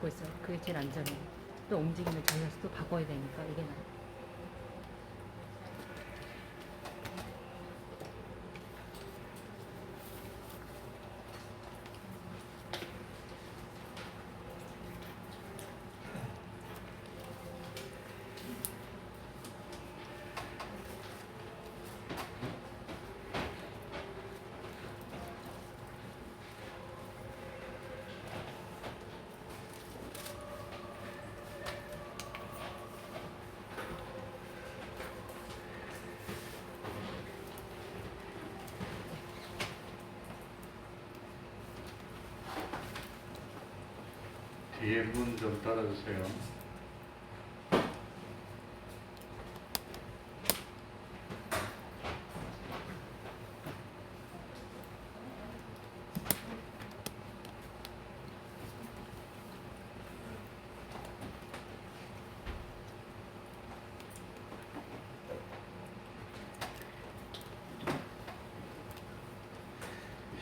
갖고 있어요. 그게 제일 안전해요. 또 움직이면 저희가 또 바꿔야 되니까 이게 나아요. 뒤에 문 좀 닫아주세요.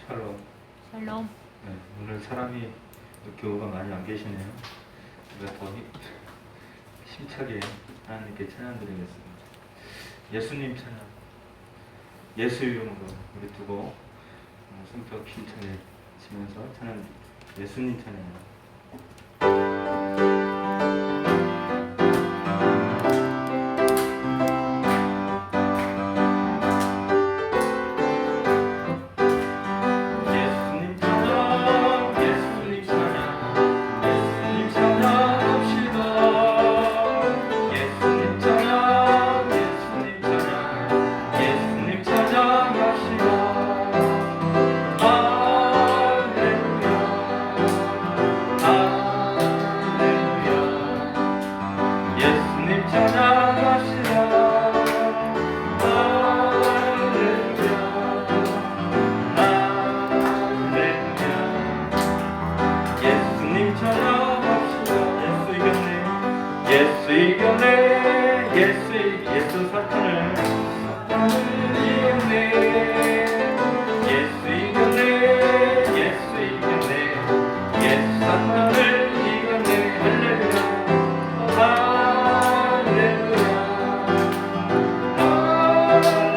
샬롬. 샬롬. 네, 오늘 사람이 교우가 많이 안 계시네요. 우리가 더 힘차게 하나님께 찬양드리겠습니다. 예수님 찬양, 예수 이름으로 우리 두고 성격 힘차게 치면서 찬양, 예수님 찬양. 예수 사탄을 이겼네. 예수 이겼네. 예수 이겼네. 예수 사탄을 이겼네. 할렐루야. 할렐루야.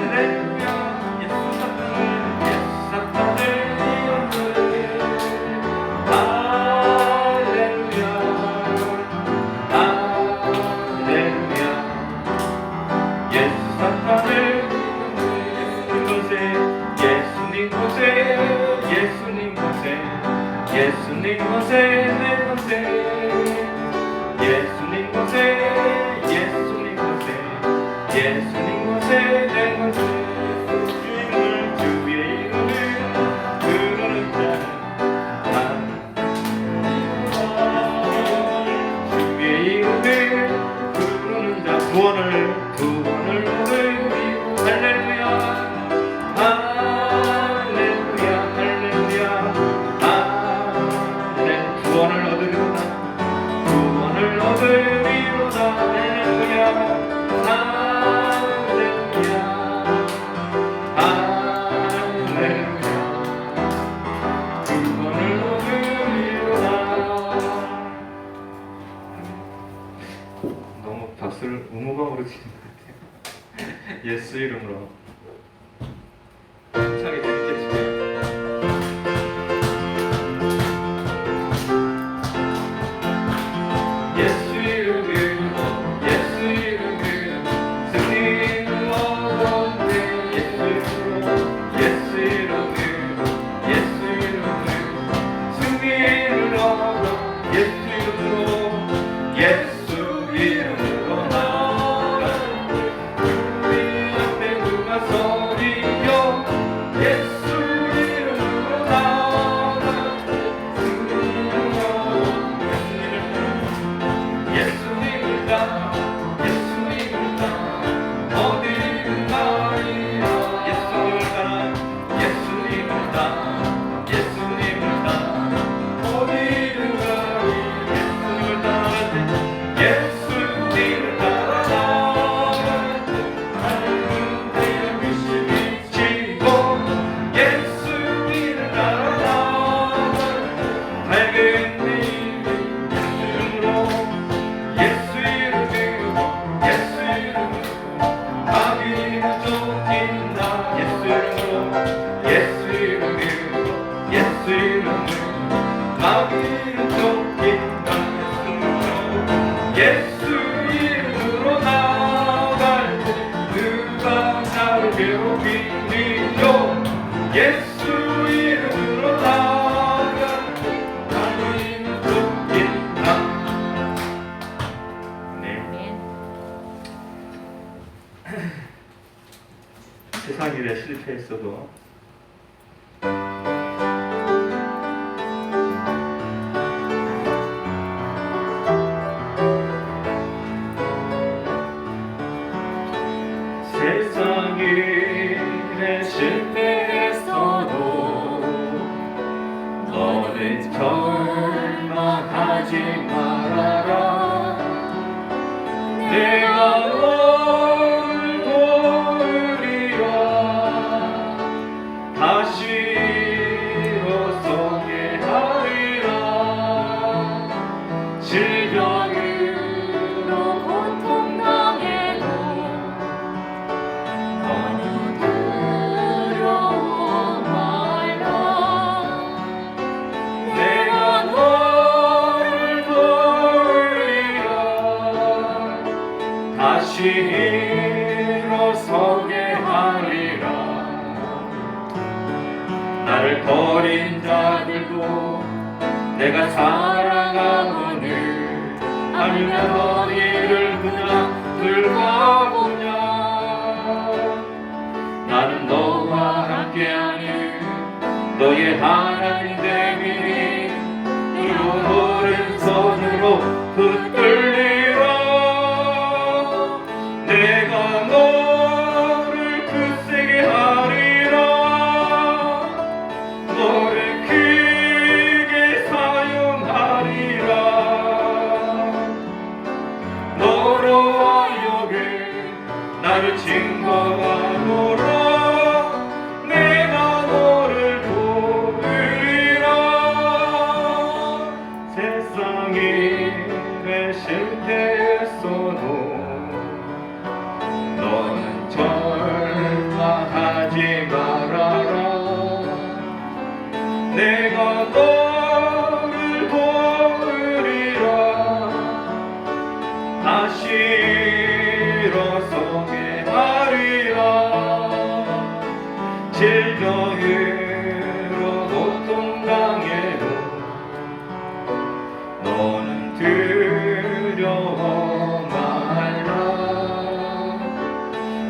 할렐루야. 예수 사탄을 이겼네. 할렐루야. 할렐루야. 예수 사탄을 예수님 곳에 예수님 곳에 예수님 곳에 내 곳에 예수님 곳에 예수님 곳에 예수님 곳에 내 곳에 주의 이름을 부르는 자는 주의 이름을 부르는 자 구원을 얻으리고 할렐루야 할렐루야 할렐루야 할렐루야 구원을 얻으리로다 구원을 얻으리로다 할렐루야 할렐루야 할렐루야 구원을 얻으리로다. 너무 박수를 우무방으로 치는 것 같아요. 예수 이름으로 힘차게 재밌게 치세요. 예수 이름으로 예수 이름으로 승리를 얻었네. 예수 이름으로 예수 이름으로 예수 이름으로 승리를 얻어 예수 이름으로 예수 이름으로 나아가 우리 앞에 누가 서리요 예수 이름으로 나아가 예수님을 따라 예수님을 따라 어디든 가리라 예수님을 따라 예수님을 따라 예수님을 따라 어디든 가리 예수님을 따라 예수님을 따라 나갈 때 밝은 태양 빛이 비치고 예수님을 따라 나갈 때 밝은 빛이 예수 이름으로 나갈 때 누가 나를 괴롭히리요. 예수 이름으로 나갈 때 하나님은 돕겠다. 네. 아멘. 세상 일에 실패했어도 세상 일에 실패했어도 너는 절망하지 말아라. 내가 너를 도우리라. 다시 일어서게 하리라. 질병으로 고통당해도 너는 두려워 말라. 내가 너를 도우리라. 다시 일어서게 하리라. 나를 버린 자들도 내가 사랑하거늘 아니면 너희를 그냥 들어보냐. 나는 너와 함께하는 너의 하나님 되니 그 오른손으로 붙들리라. 내가 너를 굳세게 하리라. 너를 크게 사용하리라. 너로 하여금 나를 증거하노라. 내가 너를 도우리라. 세상 일에 실패했어도 너는 절망하지 말아라. 내가 너를 도우리라. 다시 일어서게 하리라. 질병으로 고통당해도 너는 두려워 말라.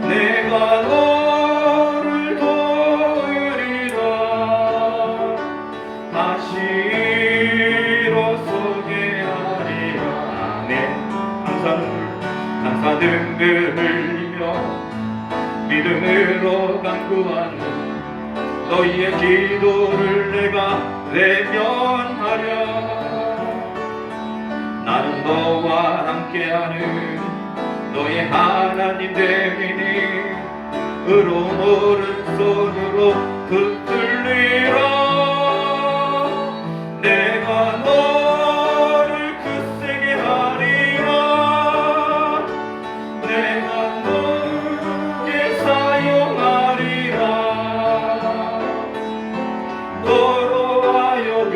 내가 너를 도우리라. 다시 일어서게 하리라. 아멘. 감사 등을 흘리며 믿음으로 간구하는 너희의 기도를 내가 외면하랴. 나는 너와 함께하는 너의 하나님 되니 의로운 오른손으로 붙들리라. 내가 너를 굳세게 하리라. 내가 너를 사용하리라. 너로 하여금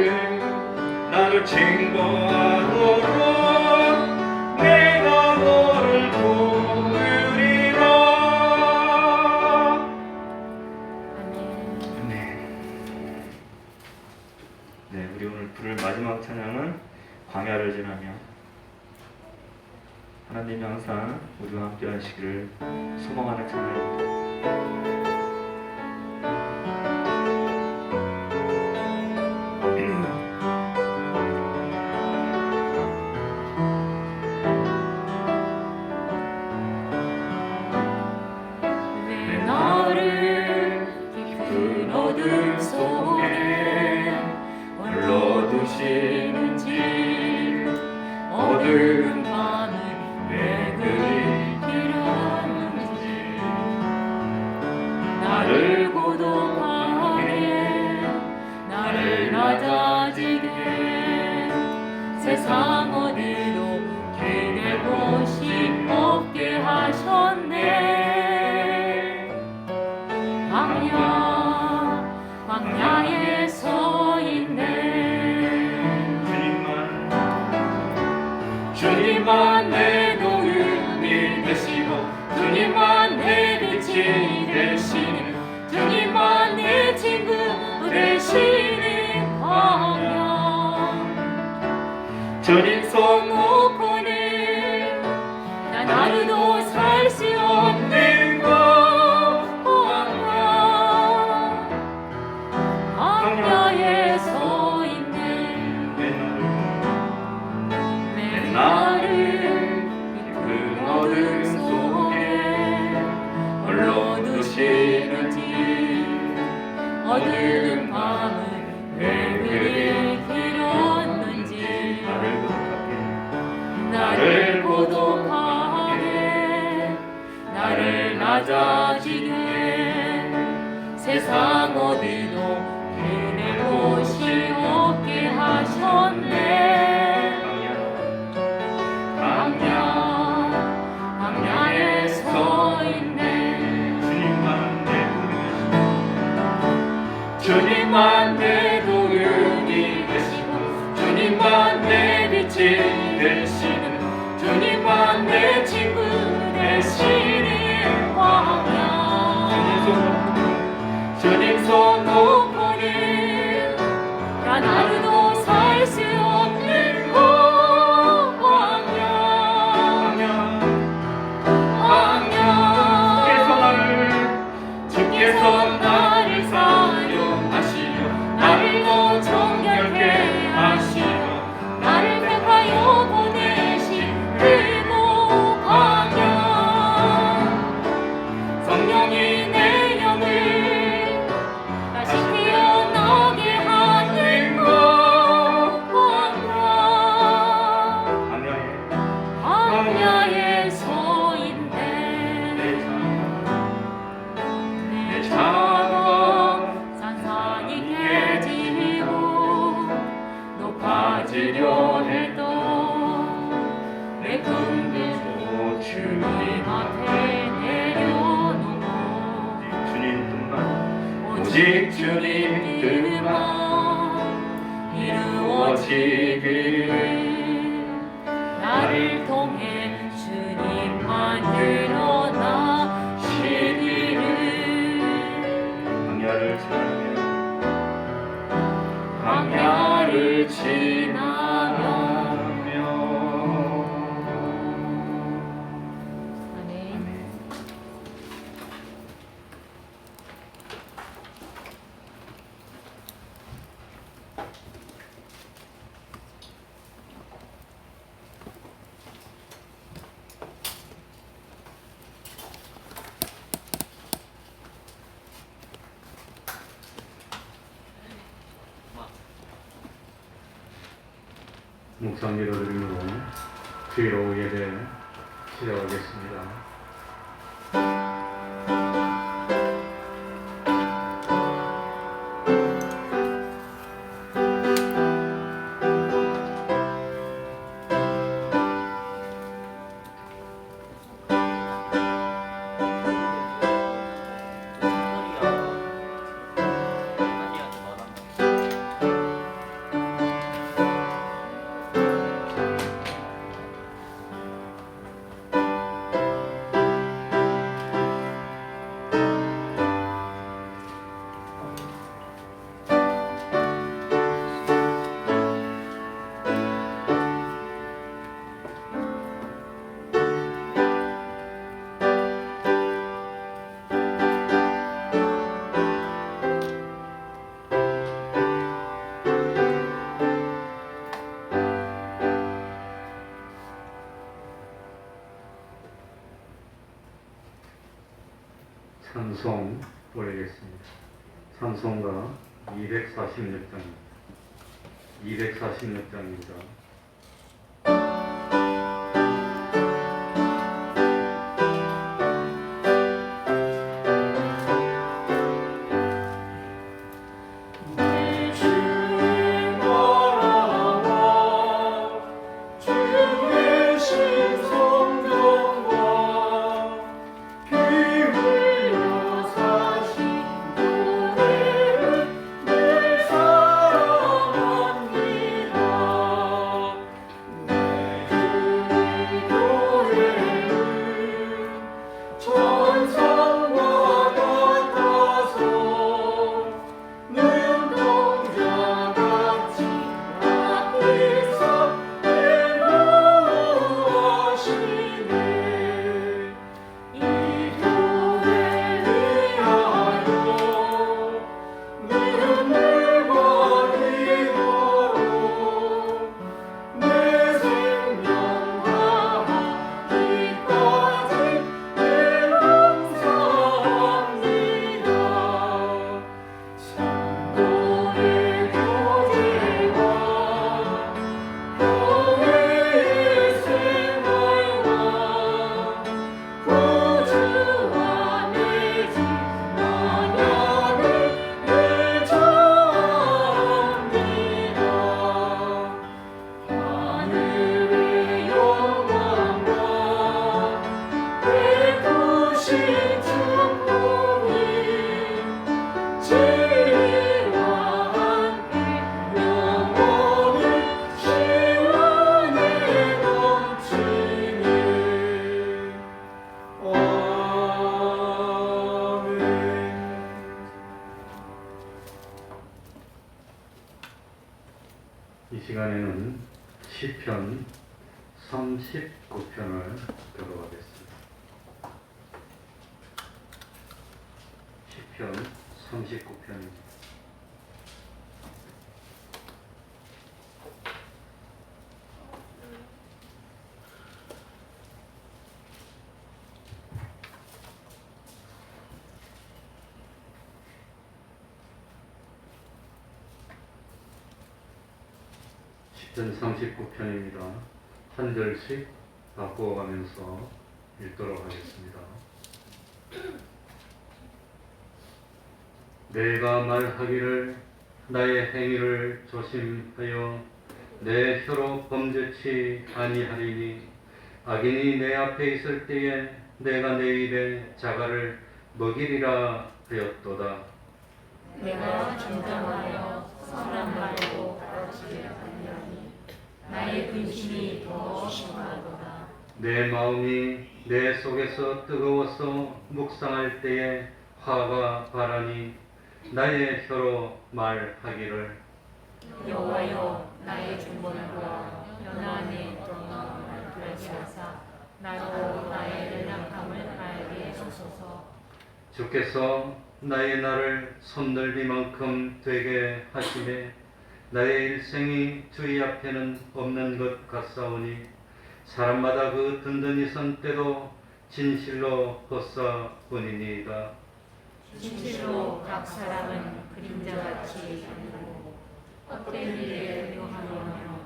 나를 증거하노라. 내가 너를 도우리라. 아멘. 네, 우리 오늘 부를 마지막 찬양은 광야를 지나며. 하나님이 항상 우리와 함께 하시기를 소망하는 찬양입니다. 왜 나를 깊은 어둠 속에 불러두시는지 어두운 밤을 왜 그리 길었는지 주님만 내 도움이 되시고 주님만 내 빛이 되시는 주님만 내 친구 되시는 광야. 주님 손 놓고는 난 하루도 살 수 없는 곳 광야. 광야에 서 있는 내 나를 그 어둠 속에 홀로 두시는지 어두운 밤은 왜 그리 길었는지 나를 고독하게 나를 낮아지게 세상 어디도 그네 곳이 없게 하셨네. 광야에 서 있네. 주님만 내 도움이 되시고 주님만 내 빛이 되시는 주님만 내 친구 되시는 광야. 주님 손 놓고는 난 하루도 살 수 없는 곳 광야. 주께서 나를 사용하시려 나를 더 정결케 하시려 나를 택하여 보내신 그곳 광야. 성령이 내 영을 다시 태어나게 하는 곳 광야. 광야에 서 있네. 내 작업 산산이 깨지고 높아지려 했던 내 꿈도 주님 앞에 내려놓고 오직 주님 뜻만 이루어지길 나를 통해 주님만 드러나시기를. 광야를 지나며 아멘. 묵상 기도드리므로 주의로 예배 시작하겠습니다. 찬송 올리겠습니다. 찬송가 246장입니다. 246장입니다. 시편 39편을 교독하겠습니다. 시편 39편입니다. 시편 39편입니다. 한 절씩 바꿔가면서 읽도록 하겠습니다. 내가 말하기를 나의 행위를 조심하여 내 혀로 범죄치 아니하리니 악인이 내 앞에 있을 때에 내가 내 입에 자갈을 먹이리라 하였도다. 내가 진정하여 선한 말로 가르치지 아니하니 나의 근심이 더 심하도다. 내 마음이 내 속에서 뜨거워서 묵상할 때에 화가 바라니 나의 혀로 말하기를 여호와여 나의 중본과 연한의 마음을 발견하사 나로 나의 연약함을 알게 하소서. 주께서 나의 날을 손넓이만큼 되게 하시매 나의 일생이 주의 앞에는 없는 것 같사오니 사람마다 그 든든히 선 때도 진실로 헛사뿐이니이다. 진실로 각 사람은 그림자같이 아니고 헛된 일에 유하며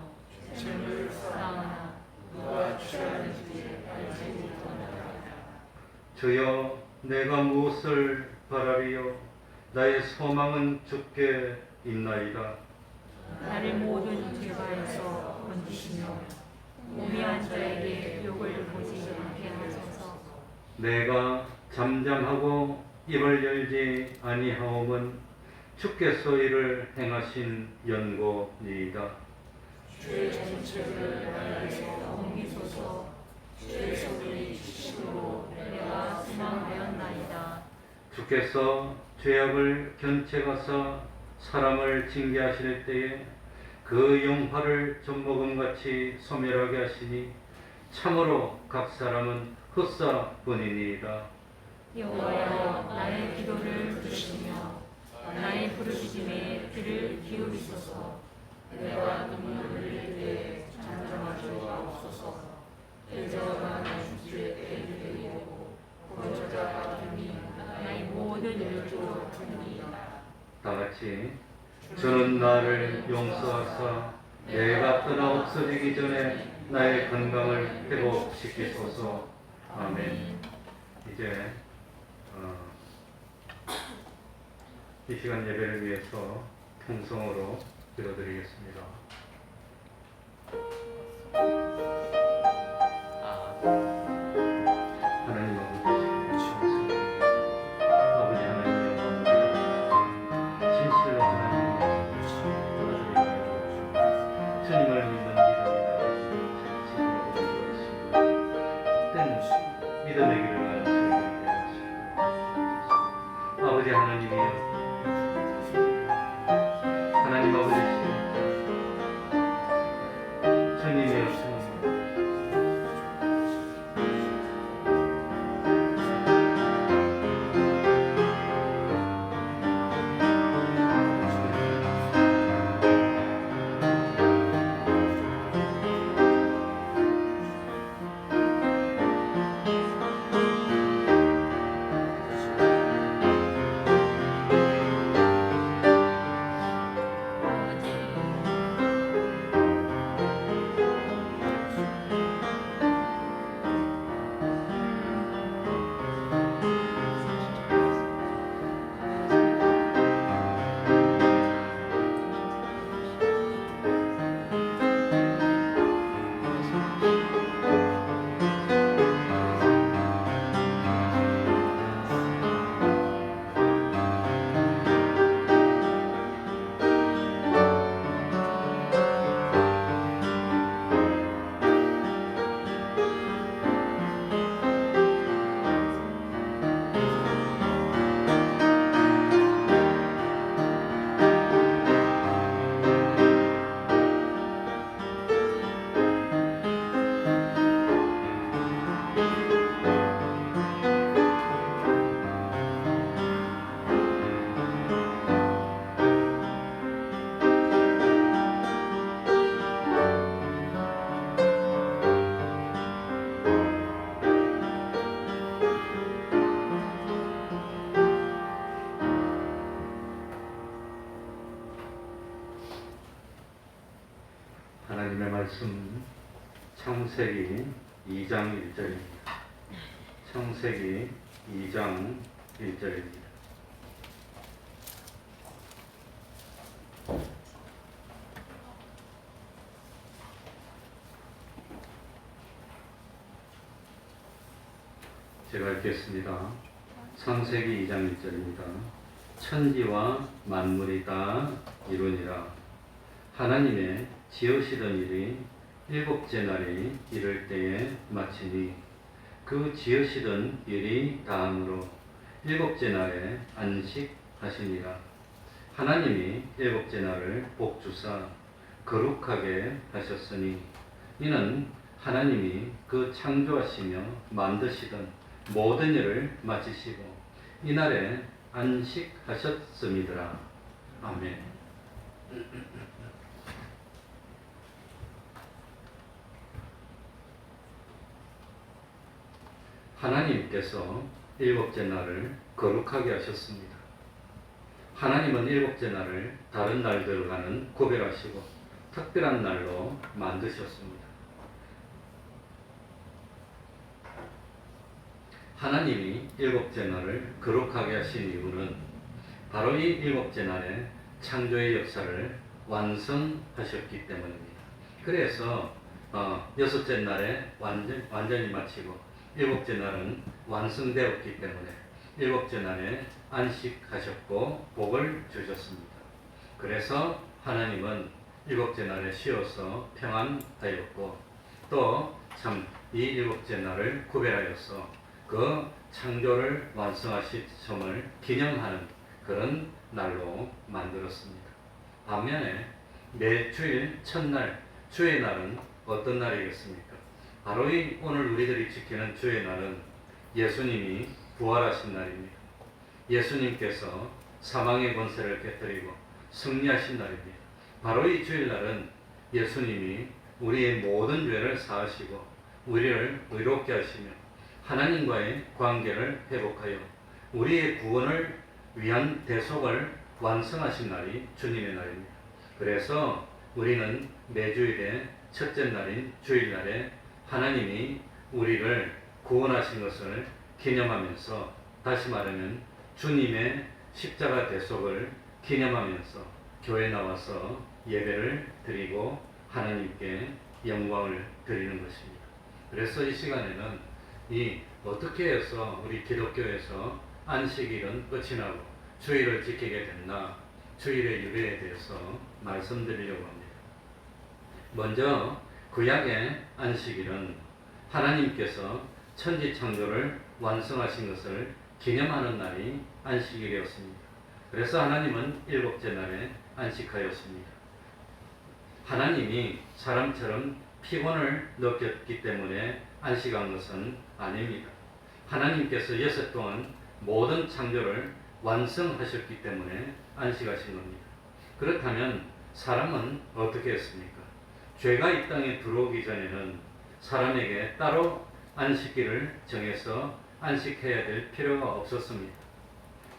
죄를 쌓으나 누가 취하는지 알지 못하노라. 주여 내가 무엇을 바라리요 나의 소망은 주께 있나이다. 나를 모든 죄가에서 건지시며 우매한 자에게 욕을 보지 않게 하소서. 내가 잠잠하고 입을 열지 아니하오면 주께서 이를 행하신 연고니이다. 주의 정책을 나에게서 옮기소서. 주의 소리 지식으로 내가 소망하였나이다. 주께서 죄악을 견책하사 사람을 징계하실 때에 그 영화를 젖먹음같이 소멸하게 하시니 참으로 각 사람은 헛사뿐이니이다. 여호와여 나의 기도를 들으시며 나의 부르짖음에 귀를 기울이소서. 내가 눈물을 흘릴 때 잠잠하지 마옵소서. 대저가 주의 때를 이루고 보저자가 등이 나의 모든 일도 등이다. 다 같이 주는 나를 용서하사 내가 떠나 없어지기 전에 나의 건강을 회복시키소서. 아멘. 이제 이 시간 예배를 위해서 통성으로 기도드리겠습니다. 하나님 아버지 하나님 진실로 하나님 주님을 믿는 믿음이다. 때는 믿음의 길을 가는 주님을 하시고 아버지 하나님이여 하나님 아버지 주님의 없으니 창세기 2장 1절입니다. 창세기 2장 1절입니다. 제가 읽겠습니다. 창세기 2장 1절입니다. 천지와 만물이 다 이루니라. 하나님의 지으시던 일이 일곱째 날이 이를 때에 마치니 그 지으시던 일이 다함으로 일곱째 날에 안식하시니라. 하나님이 일곱째 날을 복주사 거룩하게 하셨으니 이는 하나님이 그 창조하시며 만드시던 모든 일을 마치시고 이날에 안식하셨음이더라. 아멘. 하나님께서 일곱째 날을 거룩하게 하셨습니다. 하나님은 일곱째 날을 다른 날들과는 구별하시고 특별한 날로 만드셨습니다. 하나님이 일곱째 날을 거룩하게 하신 이유는 바로 이 일곱째 날에 창조의 역사를 완성하셨기 때문입니다. 그래서 여섯째 날에 완전히 마치고 일곱째 날은 완성되었기 때문에 일곱째 날에 안식하셨고 복을 주셨습니다. 그래서 하나님은 일곱째 날에 쉬어서 평안하였고 또 참 이 일곱째 날을 구별하여서 그 창조를 완성하심을 기념하는 그런 날로 만들었습니다. 반면에 매주일 첫날 주의 날은 어떤 날이겠습니까? 바로 이 오늘 우리들이 지키는 주의 날은 예수님이 부활하신 날입니다. 예수님께서 사망의 권세를 깨뜨리고 승리하신 날입니다. 바로 이 주일날은 예수님이 우리의 모든 죄를 사하시고 우리를 의롭게 하시며 하나님과의 관계를 회복하여 우리의 구원을 위한 대속을 완성하신 날이 주님의 날입니다. 그래서 우리는 매주일의 첫째 날인 주일날에 하나님이 우리를 구원하신 것을 기념하면서 다시 말하면 주님의 십자가 대속을 기념하면서 교회에 나와서 예배를 드리고 하나님께 영광을 드리는 것입니다. 그래서 이 시간에는 어떻게 해서 우리 기독교에서 안식일은 끝이 나고 주일을 지키게 됐나 주일의 유래에 대해서 말씀드리려고 합니다. 먼저 구약의 안식일은 하나님께서 천지 창조를 완성하신 것을 기념하는 날이 안식일이었습니다. 그래서 하나님은 일곱째 날에 안식하였습니다. 하나님이 사람처럼 피곤을 느꼈기 때문에 안식한 것은 아닙니다. 하나님께서 여섯 동안 모든 창조를 완성하셨기 때문에 안식하신 겁니다. 그렇다면 사람은 어떻게 했습니까? 죄가 이 땅에 들어오기 전에는 사람에게 따로 안식일을 정해서 안식해야 될 필요가 없었습니다.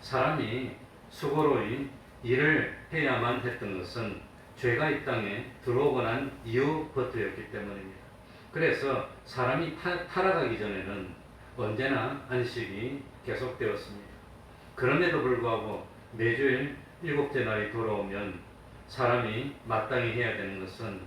사람이 수고로이 일을 해야만 했던 것은 죄가 이 땅에 들어오고 난 이후부터였기 때문입니다. 그래서 사람이 타락하기 전에는 언제나 안식이 계속되었습니다. 그럼에도 불구하고 매주일 일곱째 날이 돌아오면 사람이 마땅히 해야 되는 것은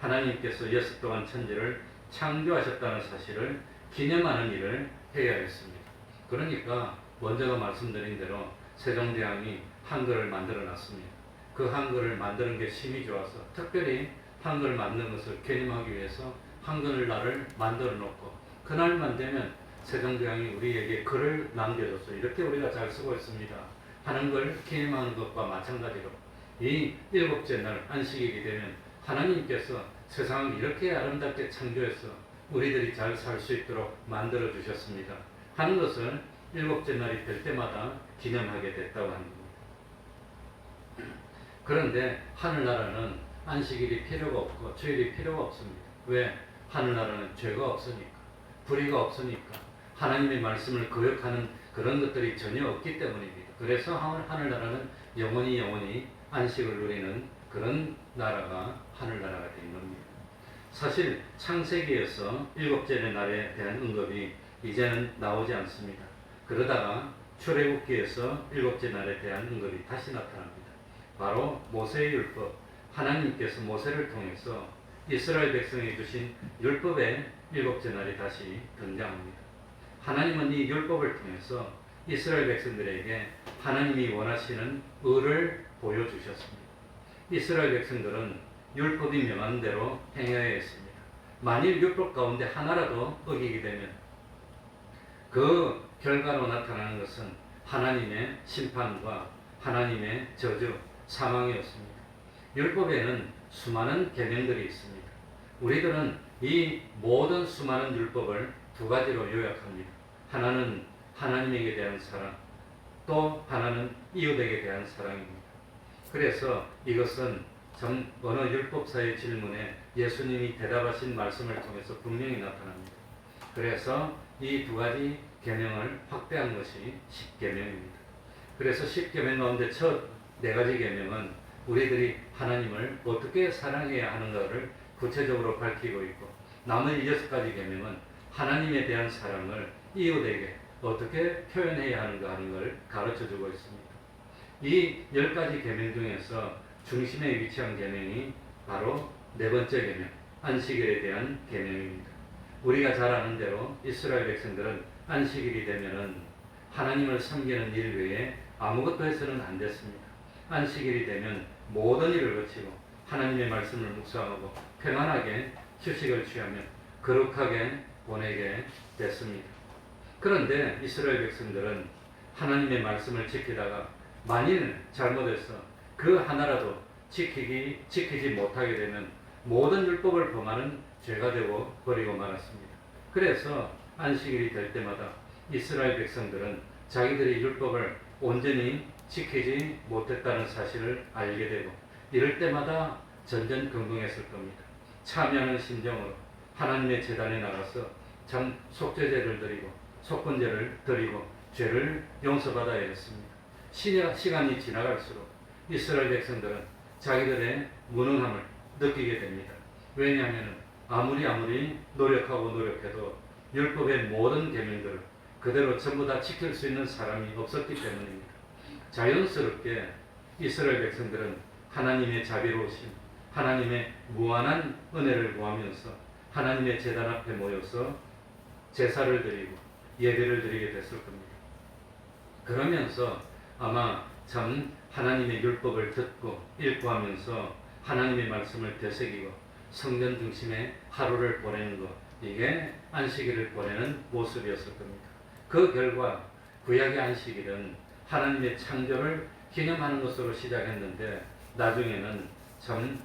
하나님께서 여섯 동안 천지를 창조하셨다는 사실을 기념하는 일을 해야 했습니다. 그러니까 먼저도 말씀드린 대로 세종대왕이 한글을 만들어 놨습니다. 그 한글을 만드는 게 심히 좋아서 특별히 한글을 만드는 것을 기념하기 위해서 한글날을 만들어 놓고 그날만 되면 세종대왕이 우리에게 글을 남겨줬어요. 이렇게 우리가 잘 쓰고 있습니다 하는 걸 기념하는 것과 마찬가지로 이 일곱째 날 안식일이 되면 하나님께서 세상을 이렇게 아름답게 창조해서 우리들이 잘 살 수 있도록 만들어 주셨습니다 하는 것을 일곱째 날이 될 때마다 기념하게 됐다고 하는 겁니다. 그런데 하늘나라는 안식일이 필요가 없고 주일이 필요가 없습니다. 왜? 하늘나라는 죄가 없으니까, 불의가 없으니까, 하나님의 말씀을 거역하는 그런 것들이 전혀 없기 때문입니다. 그래서 하늘나라는 영원히 안식을 누리는 그런 나라가 하늘나라가 된 겁니다. 사실 창세기에서 일곱째 날에 대한 언급이 이제는 나오지 않습니다. 그러다가 출애굽기에서 일곱째 날에 대한 언급이 다시 나타납니다. 바로 모세의 율법, 하나님께서 모세를 통해서 이스라엘 백성에게 주신 율법의 일곱째 날이 다시 등장합니다. 하나님은 이 율법을 통해서 이스라엘 백성들에게 하나님이 원하시는 의를 보여주셨습니다. 이스라엘 백성들은 율법이 명한 대로 행해야 했습니다. 만일 율법 가운데 하나라도 어기게 되면 그 결과로 나타나는 것은 하나님의 심판과 하나님의 저주, 사망이었습니다. 율법에는 수많은 계명들이 있습니다. 우리들은 이 모든 수많은 율법을 두 가지로 요약합니다. 하나는 하나님에게 대한 사랑, 또 하나는 이웃에게 대한 사랑입니다. 그래서 이것은 어느 율법사의 질문에 예수님이 대답하신 말씀을 통해서 분명히 나타납니다. 그래서 이 두 가지 계명을 확대한 것이 십계명입니다. 그래서 십계명 가운데 첫 네 가지 계명은 우리들이 하나님을 어떻게 사랑해야 하는가를 구체적으로 밝히고 있고, 나머지 6가지 계명은 하나님에 대한 사랑을 이웃에게 어떻게 표현해야 하는가 하는 걸 가르쳐주고 있습니다. 이 10가지 계명 중에서 중심에 위치한 계명이 바로 네 번째 계명, 안식일에 대한 계명입니다. 우리가 잘 아는 대로 이스라엘 백성들은 안식일이 되면은 하나님을 섬기는 일 외에 아무것도 해서는 안 됐습니다. 안식일이 되면 모든 일을 거치고 하나님의 말씀을 묵상하고 평안하게 휴식을 취하며 거룩하게 보내게 됐습니다. 그런데 이스라엘 백성들은 하나님의 말씀을 지키다가 만일 잘못해서 그 하나라도 지키지 못하게 되면 모든 율법을 범하는 죄가 되고 버리고 말았습니다. 그래서 안식일이 될 때마다 이스라엘 백성들은 자기들의 율법을 온전히 지키지 못했다는 사실을 알게 되고, 이럴 때마다 전전긍긍했을 겁니다. 참여하는 심정으로 하나님의 제단에 나가서 참 속죄제를 드리고 속건제를 드리고 죄를 용서받아야 했습니다. 시간이 지나갈수록 이스라엘 백성들은 자기들의 무능함을 느끼게 됩니다. 왜냐하면 아무리 노력해도 율법의 모든 계명들을 그대로 전부 다 지킬 수 있는 사람이 없었기 때문입니다. 자연스럽게 이스라엘 백성들은 하나님의 자비로우심, 하나님의 무한한 은혜를 구하면서 하나님의 제단 앞에 모여서 제사를 드리고 예배를 드리게 됐을 겁니다. 그러면서 아마 참 하나님의 율법을 듣고 읽고 하면서 하나님의 말씀을 되새기고 성전 중심의 하루를 보내는 것, 이게 안식일을 보내는 모습이었을 겁니다. 그 결과 구약의 안식일은 하나님의 창조를 기념하는 것으로 시작했는데, 나중에는 참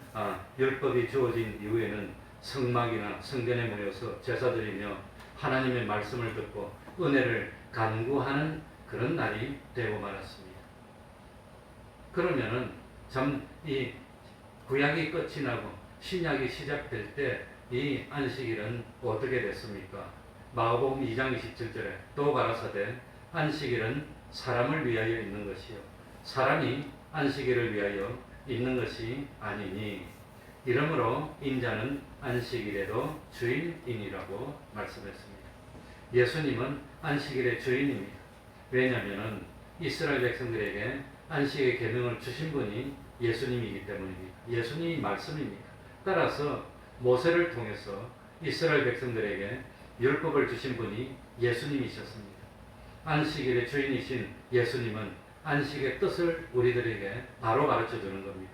율법이 주어진 이후에는 성막이나 성전에 모여서 제사드리며 하나님의 말씀을 듣고 은혜를 간구하는 그런 날이 되고 말았습니다. 그러면은 참 이 구약이 끝이 나고 신약이 시작될 때 이 안식일은 어떻게 됐습니까? 마가복음 2장 27절에 또 가라사대 안식일은 사람을 위하여 있는 것이요 사람이 안식일을 위하여 있는 것이 아니니 이러므로 인자는 안식일에도 주인이라고 말씀했습니다. 예수님은 안식일의 주인입니다. 왜냐하면 이스라엘 백성들에게 안식의 계명을 주신 분이 예수님이기 때문입니다. 예수님이 말씀입니다. 따라서 모세를 통해서 이스라엘 백성들에게 율법을 주신 분이 예수님이셨습니다. 안식일의 주인이신 예수님은 안식의 뜻을 우리들에게 바로 가르쳐 주는 겁니다.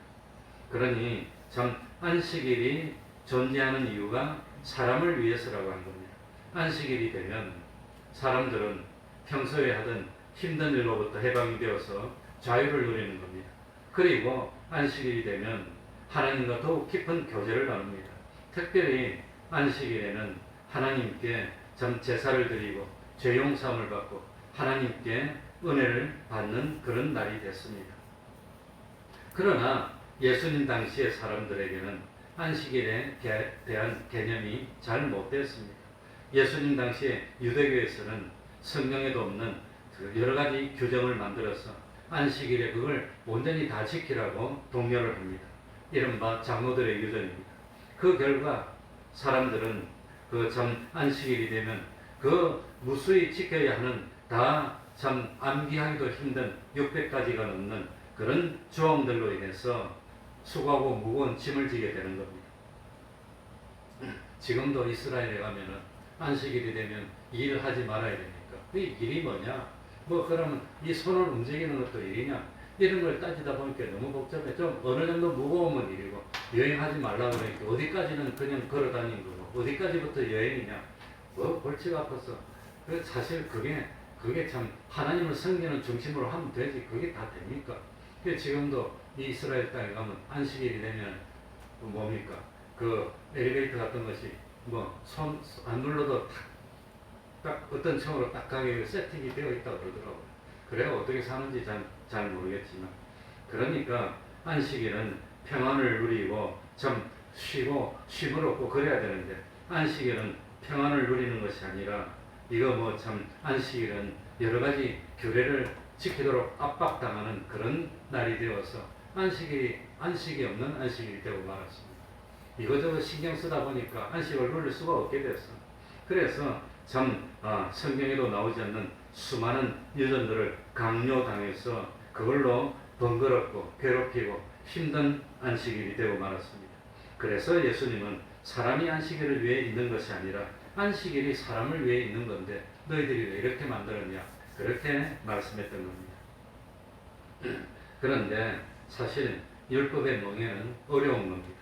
그러니 참 안식일이 존재하는 이유가 사람을 위해서라고 하는 겁니다. 안식일이 되면 사람들은 평소에 하던 힘든 일로부터 해방이 되어서 자유를 누리는 겁니다. 그리고 안식일이 되면 하나님과 더욱 깊은 교제를 나눕니다. 특별히 안식일에는 하나님께 참 제사를 드리고 죄 용서함을 받고 하나님께 은혜를 받는 그런 날이 됐습니다. 그러나 예수님 당시의 사람들에게는 안식일에 대한 개념이 잘 못됐습니다. 예수님 당시에 유대교에서는 성경에도 없는 여러 가지 규정을 만들어서 안식일에 그걸 온전히 다 지키라고 독려를 합니다. 이른바 장로들의 유전입니다. 그 결과 사람들은 그 참 안식일이 되면 그 무수히 지켜야 하는 다 참 암기하기도 힘든 600가지가 넘는 그런 조항들로 인해서 수고하고 무거운 짐을 지게 되는 겁니다. 지금도 이스라엘에 가면은 안식일이 되면 일을 하지 말아야 되니까 그 일이 뭐냐? 뭐 그러면 이 손을 움직이는 것도 일이냐? 이런 걸 따지다 보니까 너무 복잡해. 좀 어느 정도 무거우면 일이고 여행하지 말라고 그러니까 어디까지는 그냥 걸어 다니는 거고 어디까지부터 여행이냐? 뭐 골치가 아파서 사실 그게 참 하나님을 섬기는 중심으로 하면 되지 그게 다 됩니까? 지금도 이 이스라엘 땅에 가면 안식일이 되면 뭡니까? 그 엘리베이터 같은 것이 뭐 손 안 눌러도 딱 어떤 층으로 딱 가게 세팅이 되어 있다고 그러더라고요. 그래야 어떻게 사는지 잘 모르겠지만 그러니까 안식일은 평안을 누리고 좀 쉬고 쉼을 얻고 그래야 되는데 안식일은 평안을 누리는 것이 아니라 이거 뭐 참 안식일은 여러 가지 규례를 지키도록 압박당하는 그런 날이 되어서 안식이 없는 안식일이 되고 말았습니다. 이거저거 신경 쓰다 보니까 안식을 누릴 수가 없게 됐어. 그래서 참 성경에도 나오지 않는 수많은 유전들을 강요당해서 그걸로 번거롭고 괴롭히고 힘든 안식일이 되고 말았습니다. 그래서 예수님은 사람이 안식일을 위해 있는 것이 아니라 안식일이 사람을 위해 있는 건데 너희들이 왜 이렇게 만들었냐 그렇게 말씀했던 겁니다. 그런데 사실 율법의 멍에는 어려운 겁니다.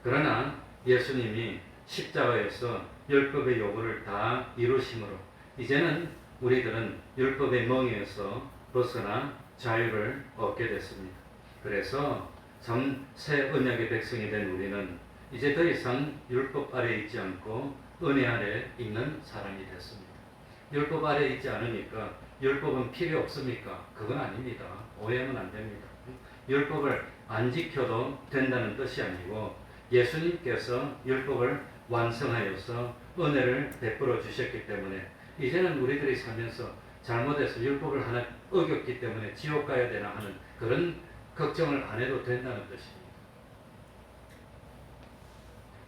그러나 예수님이 십자가에서 율법의 요구를 다 이루심으로 이제는 우리들은 율법의 멍에서 벗어나 자유를 얻게 됐습니다. 그래서 참 새 언약의 백성이 된 우리는 이제 더 이상 율법 아래 있지 않고 은혜 아래 있는 사람이 됐습니다. 율법 아래 있지 않으니까 율법은 필요 없습니까? 그건 아닙니다. 오해하면 안 됩니다. 율법을 안 지켜도 된다는 뜻이 아니고 예수님께서 율법을 완성하여서 은혜를 베풀어 주셨기 때문에 이제는 우리들이 살면서 잘못해서 율법을 하나 어겼기 때문에 지옥 가야 되나 하는 그런 걱정을 안 해도 된다는 뜻입니다.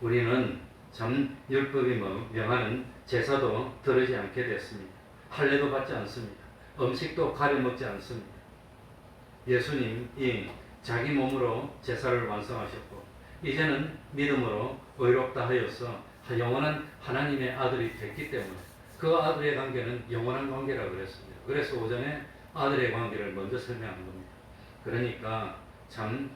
우리는 참 율법이 명하는 제사도 들으지 않게 됐습니다. 할례도 받지 않습니다. 음식도 가려 먹지 않습니다. 예수님이 자기 몸으로 제사를 완성하셨고 이제는 믿음으로 의롭다 하여서 영원한 하나님의 아들이 됐기 때문에 그 아들의 관계는 영원한 관계라고 그랬습니다. 그래서 오전에 아들의 관계를 먼저 설명한 겁니다. 그러니까 참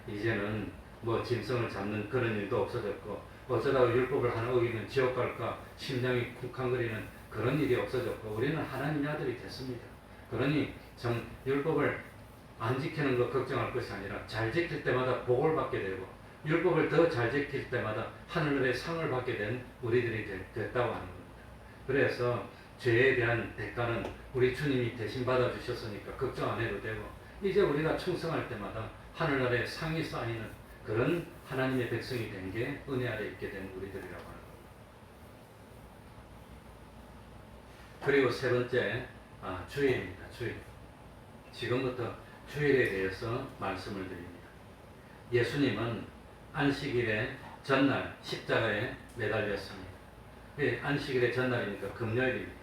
이제는 뭐 짐승을 잡는 그런 일도 없어졌고 어쩌다가 율법을 하나 어기면 지옥 갈까 심장이 쿵쾅거리는 그런 일이 없어졌고 우리는 하나님의 아들이 됐습니다. 그러니 참 율법을 안 지키는 것 걱정할 것이 아니라 잘 지킬 때마다 복을 받게 되고 율법을 더 잘 지킬 때마다 하늘의 상을 받게 된 우리들이 됐다고 하는 겁니다. 그래서 죄에 대한 대가는 우리 주님이 대신 받아주셨으니까 걱정 안 해도 되고 이제 우리가 충성할 때마다 하늘나라의 상이 쌓이는 그런 하나님의 백성이 된 게 은혜 아래 있게 된 우리들이라고 하는 겁니다. 그리고 세 번째 주일입니다. 주일. 지금부터 주일에 대해서 말씀을 드립니다. 예수님은 안식일의 전날 십자가에 매달렸습니다. 안식일의 전날이니까 금요일입니다.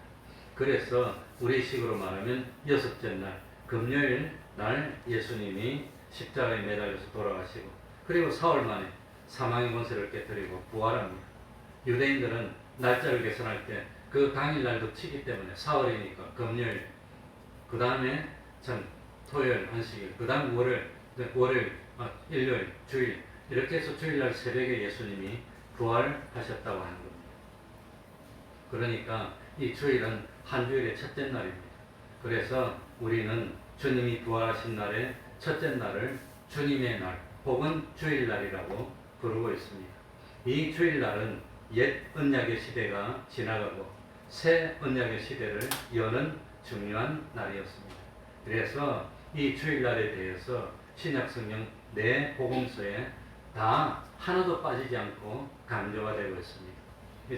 그래서 우리식으로 말하면 여섯째 날 금요일 날 예수님이 십자가에 매달려서 돌아가시고 그리고 사흘 만에 사망의 권세를 깨뜨리고 부활합니다. 유대인들은 날짜를 계산할 때 그 당일날도 치기 때문에 사흘이니까 금요일 그 다음에 참 토요일 안식일 그 다음 월요일 일요일 주일 이렇게 해서 주일날 새벽에 예수님이 부활하셨다고 하는 겁니다. 그러니까 이 주일은 한 주일의 첫째 날입니다. 그래서 우리는 주님이 부활하신 날의 첫째 날을 주님의 날 혹은 주일날이라고 부르고 있습니다. 이 주일날은 옛 언약의 시대가 지나가고 새 언약의 시대를 여는 중요한 날이었습니다. 그래서 이 주일날에 대해서 신약성경 네 복음서에 다 하나도 빠지지 않고 강조가 되고 있습니다.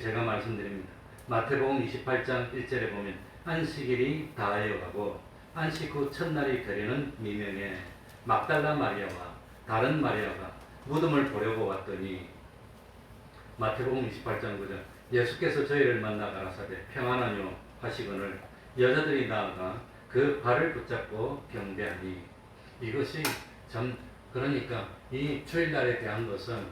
제가 말씀드립니다. 마태복음 28장 1절에 보면 안식일이 다하여가고 안식 후 첫날이 되려는 미명에 막달라 마리아와 다른 마리아가 무덤을 보려고 왔더니 마태복음 28장 9절 예수께서 저희를 만나 가라사대 평안하뇨 하시거늘 여자들이 나아가 그 발을 붙잡고 경배하니. 이것이 참 그러니까 이 주일날에 대한 것은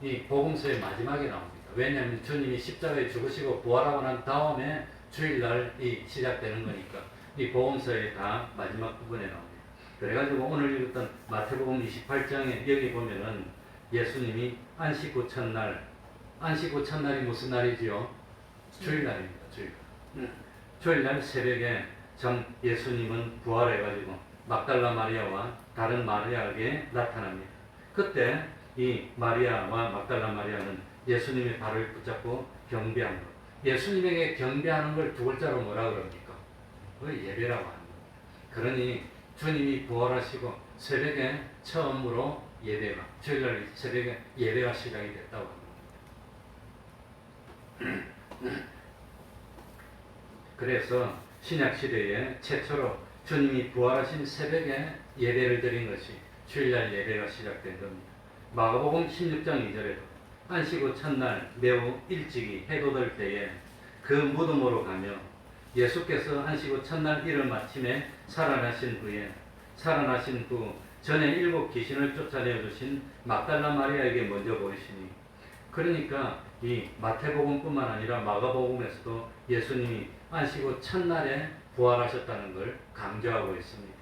이 복음서의 마지막에 나옵니다. 왜냐하면 주님이 십자가에 죽으시고 부활하고 난 다음에 주일날이 시작되는 거니까 이 복음서의 다 마지막 부분에 나옵니다. 그래가지고 오늘 읽었던 마태복음 28장에 여기 보면은 예수님이 안식 후 첫날, 안식 후 첫날이 무슨 날이지요? 주일날입니다. 주일날 새벽에 참 예수님은 부활해가지고 막달라 마리아와 다른 마리아에게 나타납니다. 그때 이 마리아와 막달라 마리아는 예수님의 발을 붙잡고 경배하는 것. 예수님에게 경배하는 걸 두 글자로 뭐라 그럽니까? 그 예배라고 합니다. 그러니 주님이 부활하시고 새벽에 처음으로 예배가, 주일날 새벽에 예배가 시작이 됐다고 합니다. 그래서 신약시대에 최초로 주님이 부활하신 새벽에 예배를 드린 것이 주일날 예배가 시작된 겁니다. 마가복음 16장 2절에도 안식 후 첫날 매우 일찍이 해돋을 때에 그 무덤으로 가며 예수께서 안식 후 첫날 일을 마침에 살아나신 후 전에 7 귀신을 쫓아내어 주신 막달라 마리아에게 먼저 보이시니. 그러니까 이 마태복음뿐만 아니라 마가복음에서도 예수님이 안식 후 첫날에 부활하셨다는 걸 강조하고 있습니다.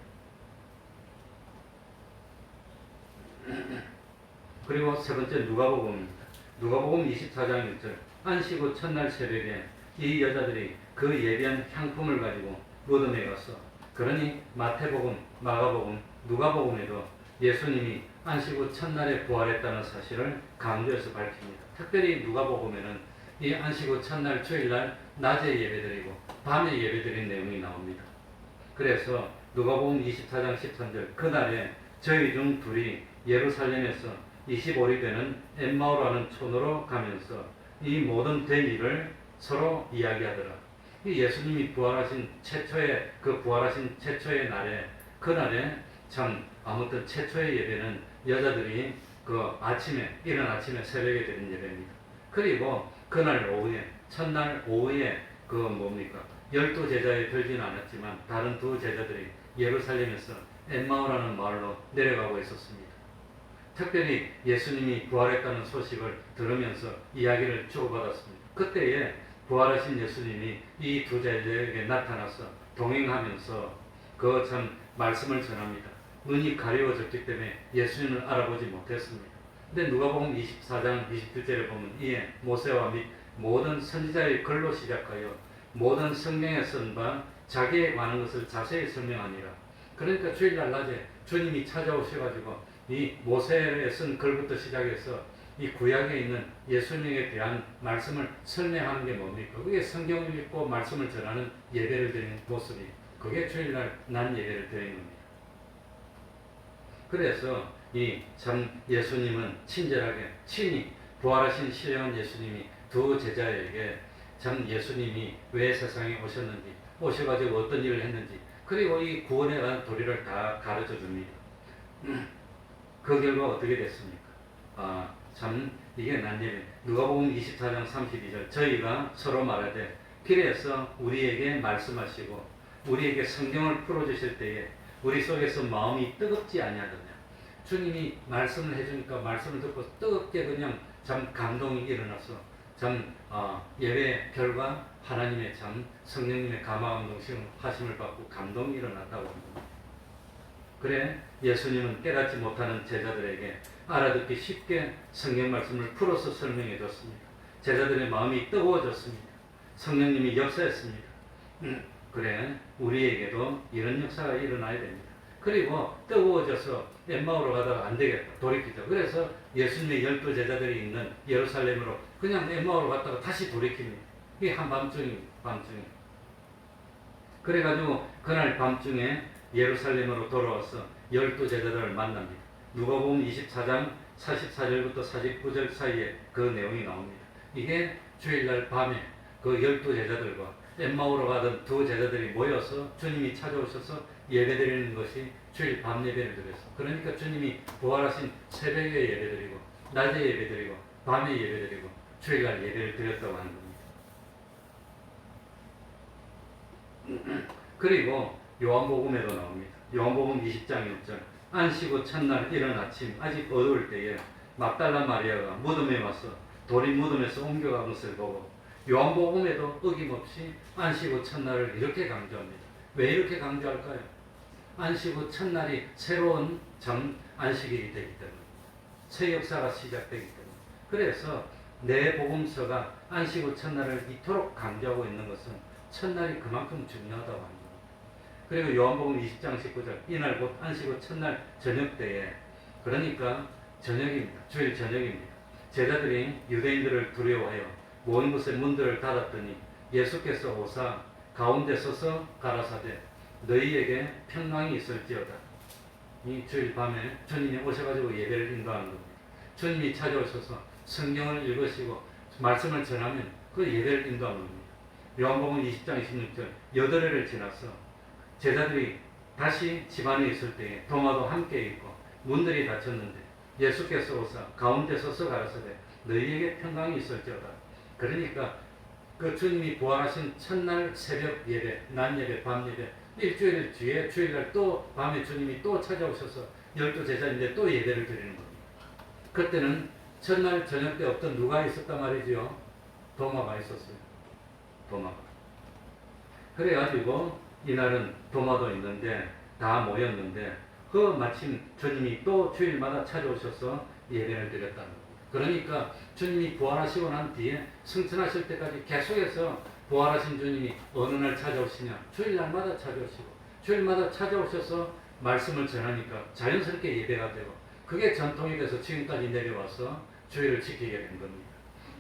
그리고 세 번째 누가복음입니다. 누가복음 24장 1절 안식 후 첫날 새벽에 이 여자들이 그 예비한 향품을 가지고 무덤에 갔어. 그러니 마태복음, 마가복음, 누가복음에도 예수님이 안식 후 첫날에 부활했다는 사실을 강조해서 밝힙니다. 특별히 누가복음에는 이 안식 후 첫날 주일날 낮에 예배드리고 밤에 예배드린 내용이 나옵니다. 그래서 누가복음 24장 13절 그날에 저희 중 둘이 예루살렘에서 25리 되는 엠마오라는 촌으로 가면서 이 모든 된 일을 서로 이야기하더라. 이 예수님이 부활하신 최초의 날에 그날에 참 아무튼 최초의 예배는 여자들이 그 이른 아침에 새벽에 드린 예배입니다. 그리고 그날 오후에 첫날 오후에 12 제자에 들지는 않았지만 다른 두 제자들이 예루살렘에서 엠마오라는 마을로 내려가고 있었습니다. 특별히 예수님이 부활했다는 소식을 들으면서 이야기를 주고받았습니다. 그때에 부활하신 예수님이 이 두 제자에게 나타나서 동행하면서 그 참 말씀을 전합니다. 눈이 가려워졌기 때문에 예수님을 알아보지 못했습니다. 근데 누가복음 24장 27절에 보면 이에 모세와 및 모든 선지자의 글로 시작하여 모든 성경에 쓴 바 자기에 관한 것을 자세히 설명하니라. 그러니까 주일날 낮에 주님이 찾아오셔가지고 이 모세에 쓴 글부터 시작해서 이 구약에 있는 예수님에 대한 말씀을 설명하는 게 뭡니까? 그게 성경을 읽고 말씀을 전하는 예배를 드리는 모습이, 그게 주일날 난 예배를 드리는 겁니다. 그래서 이 참 예수님은 친절하게 친히 부활하신 신령한 예수님이 두 제자에게 참 예수님이 왜 세상에 오셨는지, 오셔가지고 어떤 일을 했는지, 그리고 이 구원에 관한 도리를 다 가르쳐 줍니다. 그 결과 어떻게 됐습니까? 참 이게 난 예배. 누가복음 24장 32절 저희가 서로 말하되 길에서 우리에게 말씀하시고 우리에게 성경을 풀어주실 때에 우리 속에서 마음이 뜨겁지 아니하더냐. 주님이 말씀을 해주니까 말씀을 듣고 뜨겁게 그냥 참 감동이 일어나서 참 예배 결과 하나님의 참 성령님의 감화감동 하심을 받고 감동이 일어났다고 합니다. 그래 예수님은 깨닫지 못하는 제자들에게 알아듣기 쉽게 성경 말씀을 풀어서 설명해 줬습니다. 제자들의 마음이 뜨거워졌습니다. 성령님이 역사했습니다. 그래 우리에게도 이런 역사가 일어나야 됩니다. 그리고 뜨거워져서 엠마오로 가다가 안 되겠다, 돌이키자. 그래서 예수님의 12 제자들이 있는 예루살렘으로 그냥 엠마오로 갔다가 다시 돌이킵니다. 이게 한밤중입니다. 그래가지고 그날 밤중에 예루살렘으로 돌아와서 12 제자들을 만납니다. 누가복음 24장 44절부터 49절 사이에 그 내용이 나옵니다. 이게 주일날 밤에 그 12 제자들과 엠마오로 가던 두 제자들이 모여서 주님이 찾아오셔서 예배드리는 것이 주일 밤 예배를 드렸어. 그러니까 주님이 부활하신 새벽에 예배드리고 낮에 예배드리고 밤에 예배드리고 주일날 예배를 드렸다고 하는 겁니다. 그리고 요한복음에도 나옵니다. 요한복음 20장 1절 안식 후 첫날 이른 아침 아직 어두울 때에 막달라 마리아가 무덤에 와서 돌이 무덤에서 옮겨간 것을 보고 요한복음에도 어김없이 안식 후 첫날을 이렇게 강조합니다. 왜 이렇게 강조할까요? 안식 후 첫날이 새로운 안식일이 되기 때문에 새 역사가 시작되기 때문에 그래서 내 복음서가 안식 후 첫날을 이토록 강조하고 있는 것은 첫날이 그만큼 중요하다고 합니다. 그리고 요한복음 20장 19절 이날 곧 안식 후 첫날 저녁 때에 그러니까 저녁입니다. 주일 저녁입니다. 제자들이 유대인들을 두려워하여 모든 곳의 문들을 닫았더니 예수께서 오사 가운데 서서 가라사대 너희에게 평강이 있을지어다. 이 주일 밤에 주님이 오셔가지고 예배를 인도하는 겁니다. 주님이 찾아오셔서 성경을 읽으시고 말씀을 전하면 그 예배를 인도하는 겁니다. 요한복음 20장 26절 여덟해를 지나서 제자들이 다시 집안에 있을 때에 도마도 함께 있고 문들이 닫혔는데 예수께서 오사 가운데 서서 가라사대 너희에게 평강이 있을지어다. 그러니까 그 주님이 부활하신 첫날 새벽 예배, 낮 예배, 밤 예배 일주일 뒤에 주일날 또 밤에 주님이 또 찾아오셔서 12제자인데 또 예배를 드리는 겁니다. 그때는 첫날 저녁 때 어떤 누가 있었단 말이죠? 도마가 있었어요. 도마가. 그래가지고 이날은 도마도 있는데 다 모였는데 그 마침 주님이 또 주일마다 찾아오셔서 예배를 드렸다는 겁니다. 그러니까 주님이 부활하시고 난 뒤에 승천하실 때까지 계속해서 부활하신 주님이 어느 날 찾아오시냐? 주일날마다 찾아오시고 주일마다 찾아오셔서 말씀을 전하니까 자연스럽게 예배가 되고 그게 전통이 돼서 지금까지 내려와서 주일을 지키게 된 겁니다.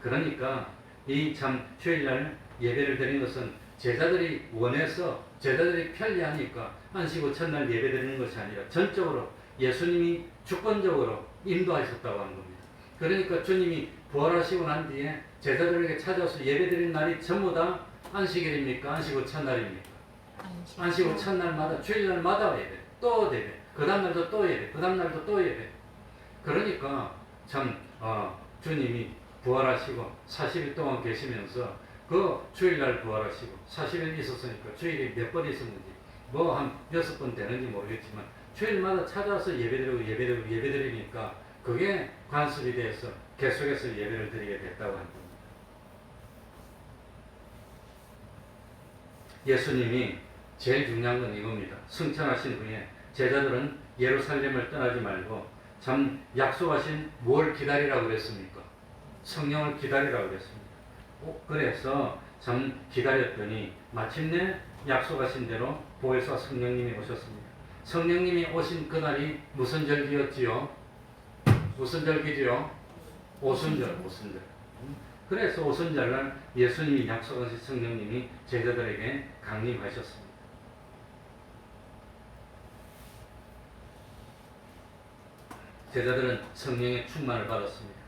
그러니까 이 참 주일날 예배를 드리는 것은 제자들이 원해서 제자들이 편리하니까 안식 후 첫날 예배 드리는 것이 아니라 전적으로 예수님이 주권적으로 인도하셨다고 하는 겁니다. 그러니까 주님이 부활하시고 난 뒤에 제자들에게 찾아와서 예배 드리는 날이 전부 다 안식일입니까? 안식 후 첫날입니까? 안식 후 첫날마다 주일날마다 예배 또 예배 그 다음날도 또 예배 그 다음날도 또 예배. 그러니까 참 주님이 부활하시고 40일 동안 계시면서 그 주일날 부활하시고 40일 있었으니까 주일이 몇 번 있었는지 뭐 한 6번 되는지 모르겠지만 주일마다 찾아와서 예배드리니까 그게 관습이 돼서 계속해서 예배를 드리게 됐다고 합니다. 예수님이 제일 중요한 건 이겁니다. 승천하신 후에 제자들은 예루살렘을 떠나지 말고 참 약속하신 뭘 기다리라고 그랬습니까? 성령을 기다리라고 그랬습니다. 그래서 참 기다렸더니 마침내 약속하신 대로 보혜사 성령님이 오셨습니다. 성령님이 오신 그날이 무슨 절기였지요? 무슨 절기지요? 오순절. 그래서 오순절날 예수님이 약속하신 성령님이 제자들에게 강림하셨습니다. 제자들은 성령의 충만을 받았습니다.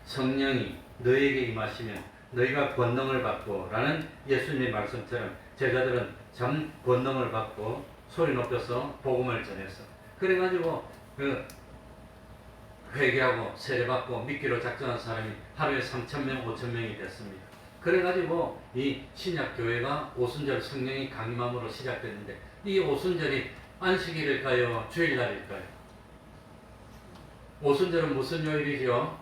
성령이 너에게 임하시면 너희가 권능을 받고 라는 예수님의 말씀처럼 제자들은 참 권능을 받고 소리 높여서 복음을 전했어. 그래가지고 회개하고 세례받고 믿기로 작정한 사람이 하루에 3,000명, 5,000명이 됐습니다. 그래가지고 이 신약교회가 오순절 성령이 강림함으로 시작됐는데 이 오순절이 안식일일까요? 주일날일까요? 오순절은 무슨 요일이죠?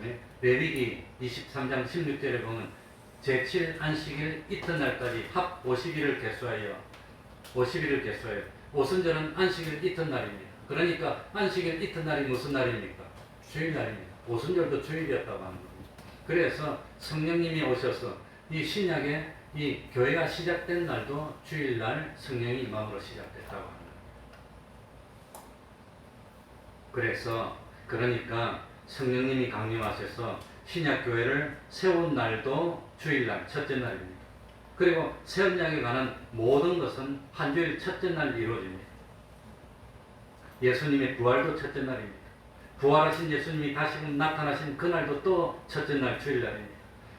네? 레위기 23장 16절에 보면 제7 안식일 이튿날까지 합 50일을 개수하여 오순절은 안식일 이튿날입니다. 그러니까 안식일 이튿날이 무슨 날입니까? 주일날입니다. 오순절도 주일이었다고 하는 겁니다. 그래서 성령님이 오셔서 이 신약의 이 교회가 시작된 날도 주일날 성령이 임함으로 시작됐다고 합니다. 그러니까 성령님이 강림하셔서 신약교회를 세운 날도 주일날 첫째 날입니다. 그리고 새 언약에 관한 모든 것은 한 주일 첫째 날 이루어집니다. 예수님의 부활도 첫째 날입니다. 부활하신 예수님이 다시금 나타나신 그날도 또 첫째 날 주일날입니다.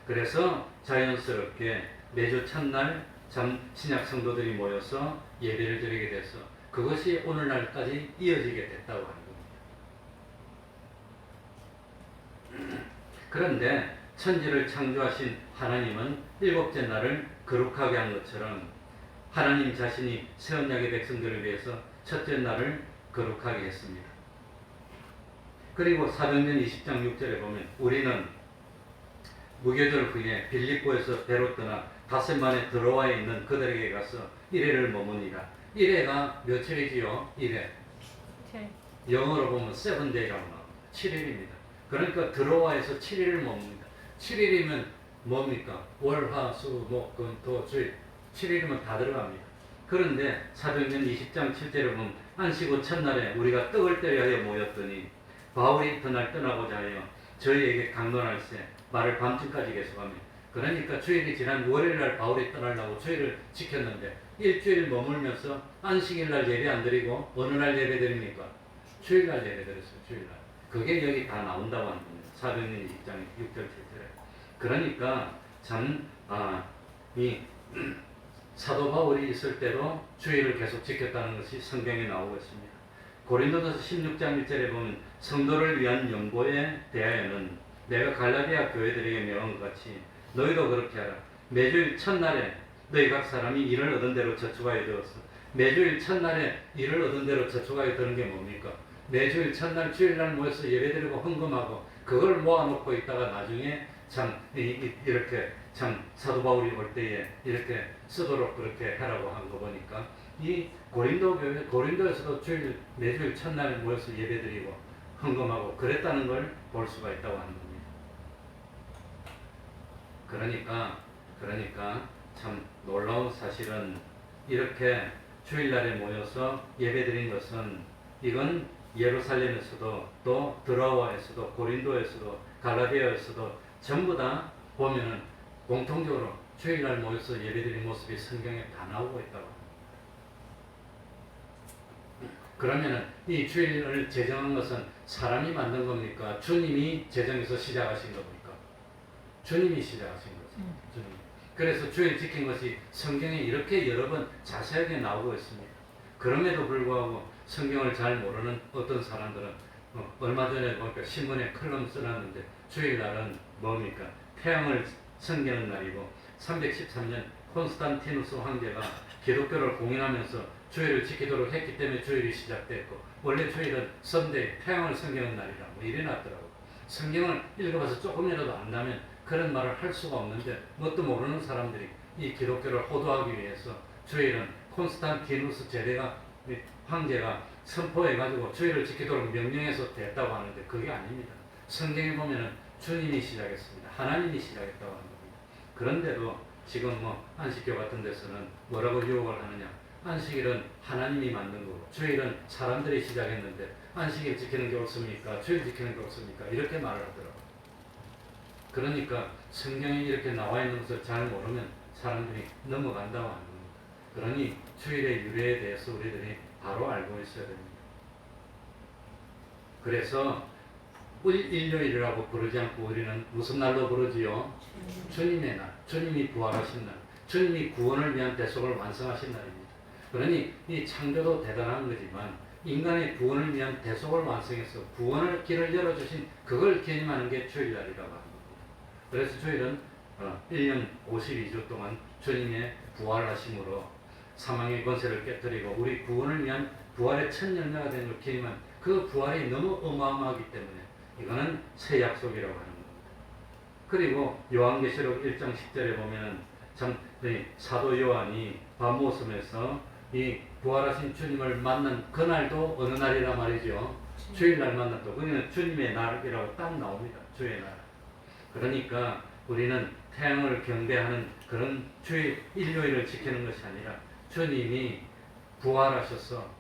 그래서 자연스럽게 매주 첫날 참 신약 성도들이 모여서 예배를 드리게 돼서 그것이 오늘날까지 이어지게 됐다고 합니다. 그런데 천지를 창조하신 하나님은 일곱째 날을 거룩하게 한 것처럼 하나님 자신이 새 언약의 백성들을 위해서 첫째 날을 거룩하게 했습니다. 그리고 사도행전 20장 6절에 보면 우리는 무교절 후에 빌립보에서 배로 떠나 닷새만에 드로아에 있는 그들에게 가서 1회를 머무니라. 1회가 며칠이지요? 1회. 영어로 보면 7day라고 나옵니다. 7일입니다. 그러니까 드로아에서 7일을 머뭅니다. 7일이면 뭡니까? 월, 화, 수, 목, 금, 토, 주일. 7일이면 다 들어갑니다. 그런데 사도행전 20장 7절에 보면 안식 후 첫날에 우리가 떡을 떼려 하여 모였더니 바울이 그날 떠나고자 하여 저희에게 강론할세 말을 밤중까지 계속하며 그러니까 주일이 지난 월요일날 바울이 떠나려고 주일을 지켰는데 일주일 머물면서 안식일날 예배 안 드리고 어느 날 예배 드립니까? 주일날 예배 드렸어요. 주일날. 그게 여기 다 나온다고 하는 겁니다. 사도행전 20장 6절 7절에. 그러니까 참 이 사도 바울이 있을 때도 주일을 계속 지켰다는 것이 성경에 나오고 있습니다. 고린도전서 16장 1절에 보면 성도를 위한 연보에 대하여는 내가 갈라디아 교회들에게 명한 것 같이 너희도 그렇게 하라. 매주일 첫날에 너희 각 사람이 일을 얻은 대로 저축하여 두었어. 매주일 첫날에 일을 얻은 대로 저축하여 두는 게 뭡니까? 매주일 첫날 주일날 모여서 예배드리고 헌금하고 그걸 모아놓고 있다가 나중에 참 이렇게 참 사도 바울이 올 때에 이렇게 쓰도록 그렇게 하라고 한 거 보니까 이 고린도 교회 고린도에서도 매주일 첫날에 모여서 예배드리고 헌금하고 그랬다는 걸 볼 수가 있다고 하는 겁니다. 그러니까 참 놀라운 사실은 이렇게 주일날에 모여서 예배드린 것은 이건 예루살렘에서도 또 드라와에서도 고린도에서도 갈라디아에서도 전부 다 보면은 공통적으로 주일날 모여서 예배드린 모습이 성경에 다 나오고 있다고 합니다. 그러면은 이 주일을 제정한 것은 사람이 만든 겁니까? 주님이 제정해서 시작하신 겁니까? 주님이 시작하신 거죠. 주님. 그래서 주일 지킨 것이 성경에 이렇게 여러 번 자세하게 나오고 있습니다. 그럼에도 불구하고 성경을 잘 모르는 어떤 사람들은 얼마 전에 보니까 신문에 칼럼 써놨는데 주일날은 뭡니까? 태양을 섬기는 날이고 313년 콘스탄티누스 황제가 기독교를 공인하면서 주일을 지키도록 했기 때문에 주일이 시작됐고 원래 주일은 썬데이 태양을 섬기는 날이라고 이래 놨더라고요. 성경을 읽어봐서 조금이라도 안다면 그런 말을 할 수가 없는데 뭣도 모르는 사람들이 이 기독교를 호도하기 위해서 주일은 콘스탄티누스 제례가 황제가 선포해가지고 주일을 지키도록 명령해서 됐다고 하는데 그게 아닙니다. 성경에 보면은 주님이 시작했습니다. 하나님이 시작했다고 하는 겁니다. 그런데도 지금 안식교 같은 데서는 뭐라고 유혹을 하느냐? 안식일은 하나님이 만든 거고 주일은 사람들이 시작했는데 안식일 지키는 게 옳습니까? 주일 지키는 게 옳습니까? 이렇게 말을 하더라고요. 그러니까 성경에 이렇게 나와 있는 것을 잘 모르면 사람들이 넘어간다고 하는 겁니다. 그러니 주일의 유래에 대해서 우리들이 바로 알고 있어야 됩니다. 그래서 일요일이라고 부르지 않고 우리는 무슨 날로 부르지요? 주님의 날, 주님이 부활하신 날, 주님이 구원을 위한 대속을 완성하신 날입니다. 그러니 이 창조도 대단한 거지만 인간의 구원을 위한 대속을 완성해서 구원을 길을 열어주신 그걸 기념하는 게 주일날이라고 합니다. 그래서 주일은 1년 52주 동안 주님의 부활하심으로 사망의 권세를 깨뜨리고 우리 구원을 위한 부활의 첫 열매가 된 걸 기념한 그 부활이 너무 어마어마하기 때문에 이거는 새 약속이라고 하는 겁니다. 그리고 요한계시록 1장 10절에 보면은 참 사도 요한이 밤모섬에서 이 부활하신 주님을 만난 그날도 어느 날이라 말이죠. 주일날 만났다. 그러면 주님의 날이라고 딱 나옵니다. 주의 날. 그러니까 우리는 태양을 경배하는 그런 주일 일요일을 지키는 것이 아니라 주님이 부활하셔서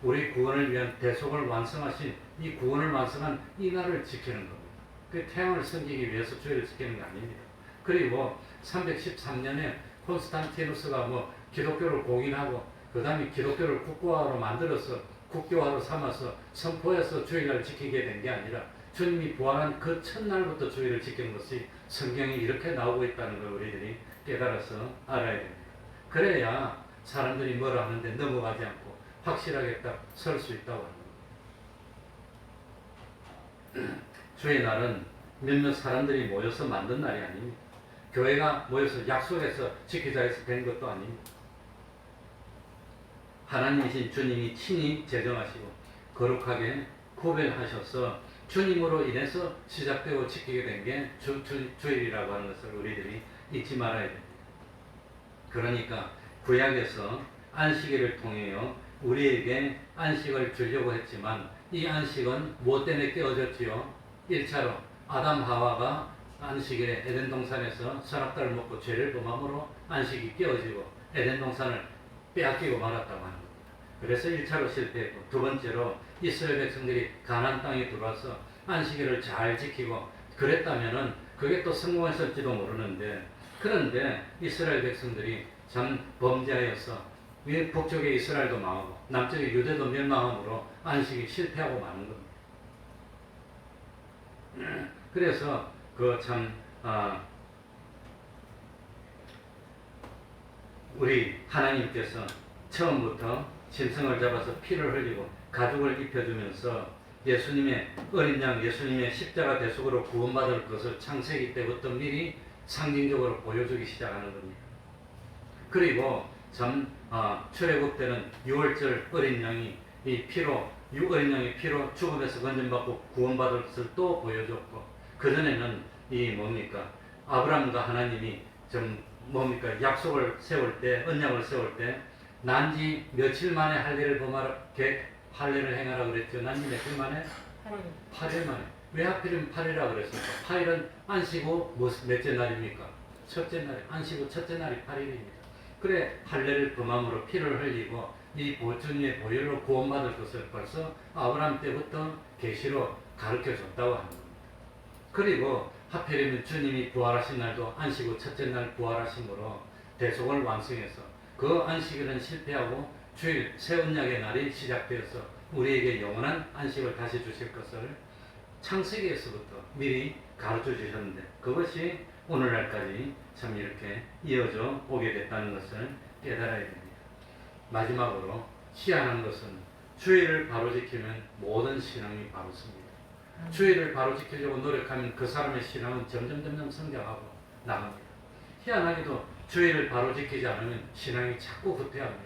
우리 구원을 위한 대속을 완성하신 이 구원을 완성한 이 날을 지키는 겁니다. 그 태양을 섬기기 위해서 주일을 지키는 게 아닙니다. 그리고 313년에 콘스탄티누스가 기독교를 공인하고 그 다음에 기독교를 국교화로 만들어서 국교화로 삼아서 선포해서 주일날 지키게 된 게 아니라 주님이 부활한 그 첫날부터 주일을 지키는 것이 성경에 이렇게 나오고 있다는 걸 우리들이 깨달아서 알아야 됩니다. 그래야 사람들이 뭐라 하는데 넘어가지 않고 확실하게 딱 설 수 있다고 하는 겁니다. 주의 날은 몇몇 사람들이 모여서 만든 날이 아닙니다. 교회가 모여서 약속해서 지키자 해서 된 것도 아닙니다. 하나님이신 주님이 친히 제정하시고 거룩하게 구별하셔서 주님으로 인해서 시작되고 지키게 된 게 주일이라고 하는 것을 우리들이 잊지 말아야 됩니다. 그러니까 구약에서 안식일을 통해요 우리에게 안식을 주려고 했지만 이 안식은 무엇 때문에 깨어졌지요? 1차로 아담 하와가 안식일에 에덴 동산에서 선악과를 먹고 죄를 범함으로 안식이 깨어지고 에덴 동산을 빼앗기고 말았다고 하는 겁니다. 그래서 1차로 실패했고, 두 번째로 이스라엘 백성들이 가나안 땅에 들어와서 안식일을 잘 지키고 그랬다면은 그게 또 성공했을지도 모르는데, 그런데 이스라엘 백성들이 참 범죄하여서 북쪽의 이스라엘도 망하고 남쪽의 유대도 멸망함으로 안식이 실패하고 마는 겁니다. 그래서 우리 하나님께서 처음부터 짐승을 잡아서 피를 흘리고 가죽을 입혀주면서 예수님의 어린 양, 예수님의 십자가 대속으로 구원받을 것을 창세기 때부터 미리 상징적으로 보여주기 시작하는 겁니다. 그리고 출애굽 때는 6월절 어린 양이 어린 양의 피로 죽음에서 건진받고 구원받을 것을 또 보여줬고, 그전에는 아브라함과 하나님이 약속을 세울 때, 언약을 세울 때 난지 며칠 만에 할례를 행하라 그랬죠. 난지 며칠 만에? 8일 만에. 왜 하필이면 8일이라 그랬습니까? 8일은 안식고 몇째 날입니까? 첫째 날. 안식고 첫째 날이 8일입니다. 그래 할례를 범함으로 피를 흘리고 이 주님의 보혈로 구원받을 것을 벌써 아브라함 때부터 계시로 가르쳐줬다고 하는 겁니다. 그리고 하필이면 주님이 부활하신 날도 안식고 첫째 날 부활하심으로 대속을 완성해서 그 안식일은 실패하고 주일 새 언약의 날이 시작되어서 우리에게 영원한 안식을 다시 주실 것을 창세기에서부터 미리 가르쳐 주셨는데, 그것이 오늘날까지 참 이렇게 이어져 오게 됐다는 것을 깨달아야 됩니다. 마지막으로 희한한 것은 주일을 바로 지키면 모든 신앙이 바로 섭니다. 주일을 바로 지키려고 노력하면 그 사람의 신앙은 점점 성장하고 나갑니다. 희한하게도 주일을 바로 지키지 않으면 신앙이 자꾸 후퇴합니다.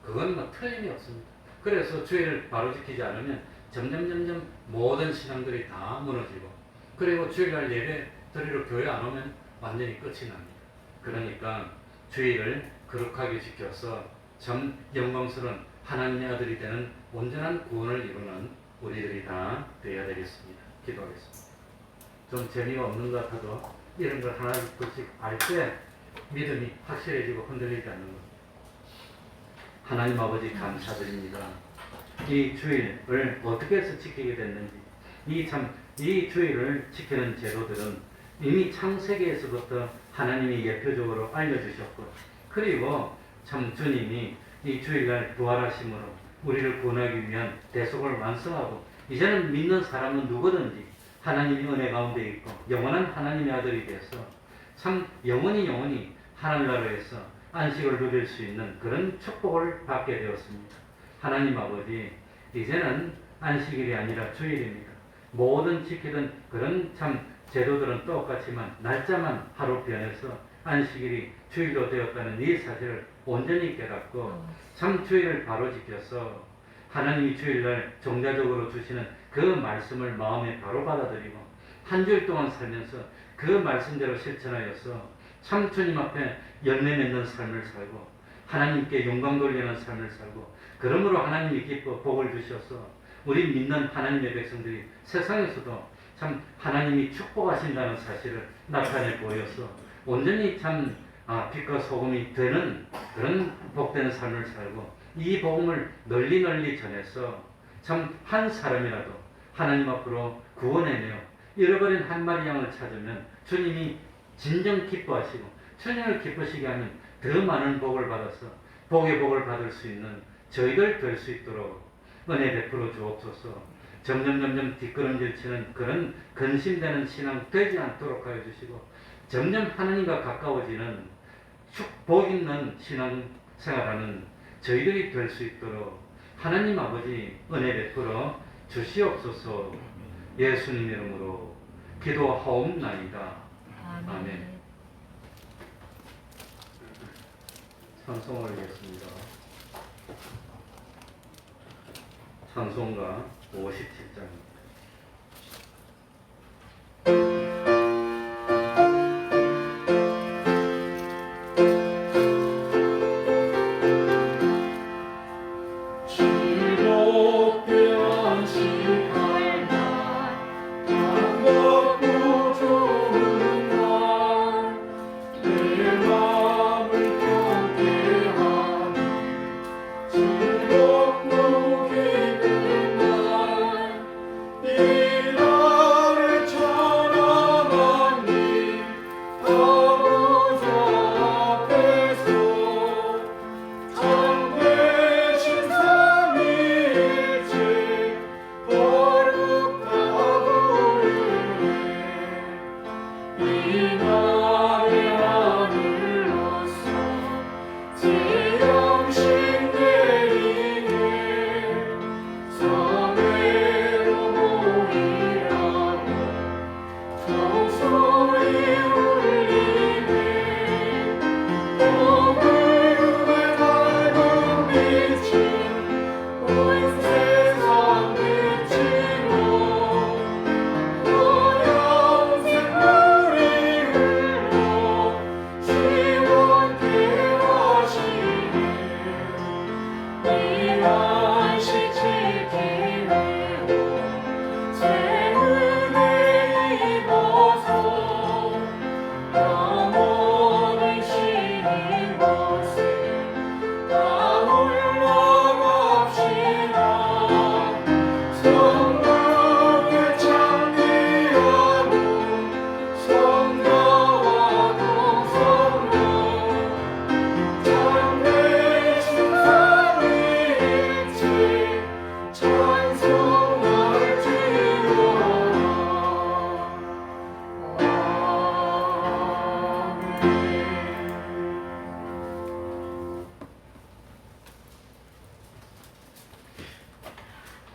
그건 틀림이 없습니다. 그래서 주일을 바로 지키지 않으면 점점 모든 신앙들이 다 무너지고, 그리고 주일날 예배 드리러 교회 안 오면 완전히 끝이 납니다. 그러니까 주일을 거룩하게 지켜서 참 영광스러운 하나님의 아들이 되는 온전한 구원을 이루는 우리들이 다 되어야 되겠습니다. 기도하겠습니다. 좀 재미가 없는 것 같아도 이런 걸 하나씩 알 때 믿음이 확실해지고 흔들리지 않는 것. 하나님 아버지 감사드립니다. 이 주일을 어떻게 해서 지키게 됐는지, 이 주일을 지키는 제도들은 이미 창세기에서부터 하나님이 예표적으로 알려주셨고, 그리고 참 주님이 이 주일날 부활하심으로 우리를 구원하기 위한 대속을 완성하고, 이제는 믿는 사람은 누구든지 하나님이 은혜 가운데 있고 영원한 하나님의 아들이 되어서 참 영원히 하늘나라에서 안식을 누릴 수 있는 그런 축복을 받게 되었습니다. 하나님 아버지, 이제는 안식일이 아니라 주일입니다. 모든 지키던 그런 참 제도들은 똑같지만 날짜만 하루 변해서 안식일이 주일로 되었다는 이 사실을 온전히 깨닫고 참 주일을 바로 지켜서 하나님이 주일날 종자적으로 주시는 그 말씀을 마음에 바로 받아들이고 한 주일 동안 살면서 그 말씀대로 실천하여서 참 주님 앞에 열매 맺는 삶을 살고 하나님께 영광 돌리는 삶을 살고, 그러므로 하나님이 기뻐 복을 주셔서 우리 믿는 하나님의 백성들이 세상에서도 참 하나님이 축복하신다는 사실을 나타내 보여서 온전히 참 빛과 소금이 되는 그런 복되는 삶을 살고, 이 복음을 널리 전해서 참 한 사람이라도 하나님 앞으로 구원해내어 잃어버린 한 마리 양을 찾으면 주님이 진정 기뻐하시고, 주님을 기쁘시게 하면 더 많은 복을 받아서 복의 복을 받을 수 있는 저희들 될 수 있도록 은혜 베풀어 주옵소서. 점점 뒷걸음질 치는 그런 근심되는 신앙 되지 않도록 하여 주시고, 점점 하나님과 가까워지는 복 있는 신앙 생활하는 저희들이 될 수 있도록 하나님 아버지 은혜 베풀어 주시옵소서. 예수님 이름으로 기도하옵나이다. 아멘. 아멘. 찬송 올리겠습니다. 찬송가 57장입니다.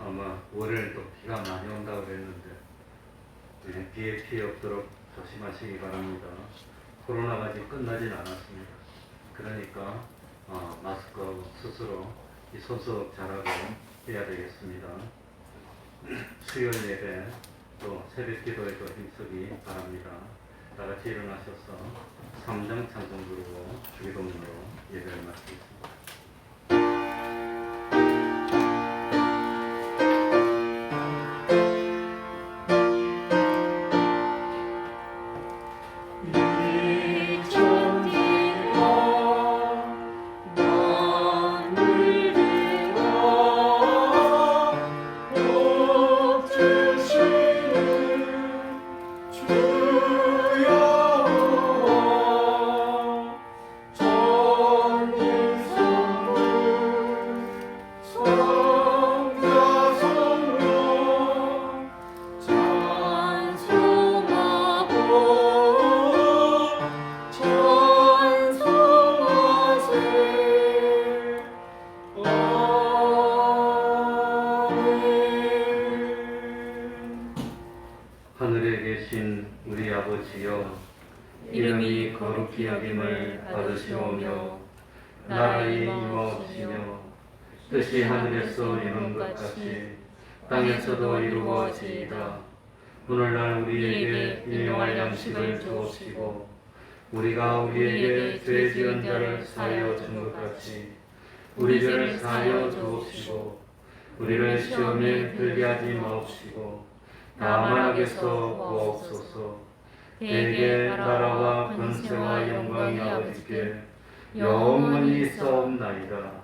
아마 월요일도 비가 많이 온다고 그랬는데 비에 피해 없도록 조심하시기 바랍니다. 코로나가 아직 끝나진 않았습니다. 그러니까 마스크 스스로 이 손소독 잘하고 해야 되겠습니다. 수요일 예배 또 새벽 기도에도 힘쓰기 바랍니다. 다 같이 일어나셔서 3장 찬송 부르고 주기도문으로 예배를 마치겠습니다. 하늘에 계신 우리 아버지여, 이름이 거룩히 여김을 받으시오며 나라의 임하옵시며 뜻이 하늘에서 이룬 것 같이 땅에서도 이루어지이다. 오늘날 우리에게 일용할 양식을 주옵시고 우리가 우리에게 죄 지은 자를 사하여 준 것 같이 우리 죄를 사하여 주옵시고 우리를 시험에 들게 하지 마옵시고 다만 악에서 구하옵소서. 대개 나라와 권세와 영광이 아버지께 영원히 있사옵나이다.